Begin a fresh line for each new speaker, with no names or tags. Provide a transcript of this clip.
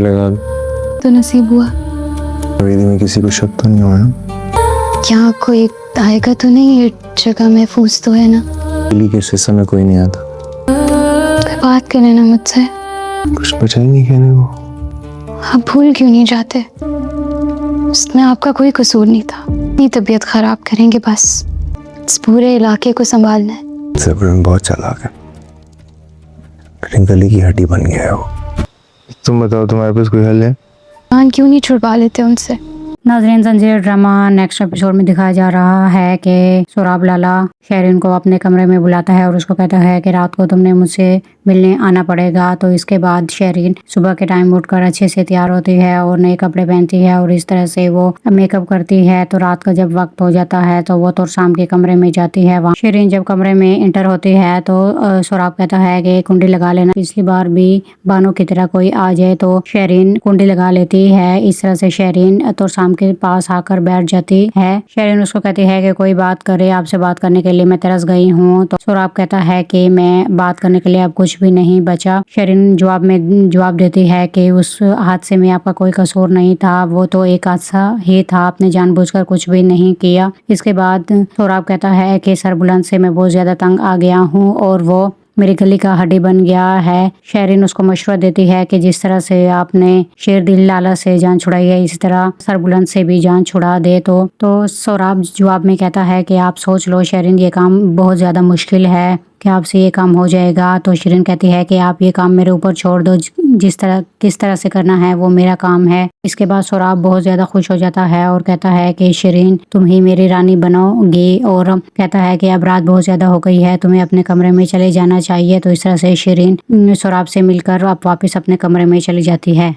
मिलेगा।
तो नसीब हुआ।
वेदी में किसी को शक तो नहीं हुआ ना?
क्या कोई आएगा तो नहीं? ये जगह महफूज तो है ना?
दिल्ली के सिस्टम में कोई नहीं आता।
कोई बात करे ना मुझसे।
कुछ बचा ही नहीं कहने को।
आप भूल क्यों नहीं जाते? उसमें आपका कोई कसूर नहीं था। अपनी तबीयत खराब करेंगे बस। इस पूरे इलाके को संभालना है।
सब्र में बहुत चालाक है, लेकिन गली की हड्डी बन गया है वो। तुम बताओ, तुम्हारे पास कोई हल है?
जान क्यों नहीं छुड़वा लेते उनसे?
नाज़रीन, जंजीर ड्रामा नेक्स्ट एपिसोड में दिखाया जा रहा है कि सोराब लाला शेरिन को अपने कमरे में बुलाता है और उसको कहता है कि रात को तुमने मुझसे मिलने आना पड़ेगा। तो इसके बाद शेरिन सुबह के टाइम उठकर अच्छे से तैयार होती है और नए कपड़े पहनती है और इस तरह से वो मेकअप करती है। तो रात का जब वक्त हो जाता है तो वो शाम के कमरे में जाती है। वहाँ शेरिन जब कमरे में इंटर होती है तो सोराब कहता है कि कुंडी लगा लेना, पिछली बार भी बानो की तरह कोई आ जाए। तो शेरिन कुंडी लगा लेती है। इस तरह से शेरिन तो शाम के पास आकर बैठ जाती है। शेरिन उसको कहती है कि कोई बात करे, आपसे बात करने के लिए मैं तरस गई हूँ। तो सोराब कहता है कि मैं बात करने के लिए अब कुछ भी नहीं बचा। शेरिन जवाब देती है कि उस हादसे में आपका कोई कसूर नहीं था, वो तो एक हादसा ही था, आपने जानबूझकर कुछ भी नहीं किया। इसके बाद सोराब कहता है कि सरबुलंद से मैं बहुत ज्यादा तंग आ गया हूँ और वो मेरी गली का हड्डी बन गया है। शेरिन उसको मशवरा देती है कि जिस तरह से आपने शेर दिल लाला से जान छुड़ाई है, इसी तरह सरबुलंद से भी जान छुड़ा दे। तो सोराब जवाब में कहता है कि आप सोच लो शेरिन, ये काम बहुत ज्यादा मुश्किल है, कि आपसे ये काम हो जाएगा। तो शेरिन कहती है कि आप ये काम मेरे ऊपर छोड़ दो, किस तरह से करना है वो मेरा काम है। इसके बाद सोराब बहुत ज्यादा खुश हो जाता है और कहता है कि शेरिन तुम ही मेरी रानी बनोगी, और कहता है कि अब रात बहुत ज्यादा हो गई है, तुम्हें अपने कमरे में चले जाना चाहिए। तो इस तरह से शेरिन सोराब से मिलकर अब वापस अपने कमरे में चली जाती है।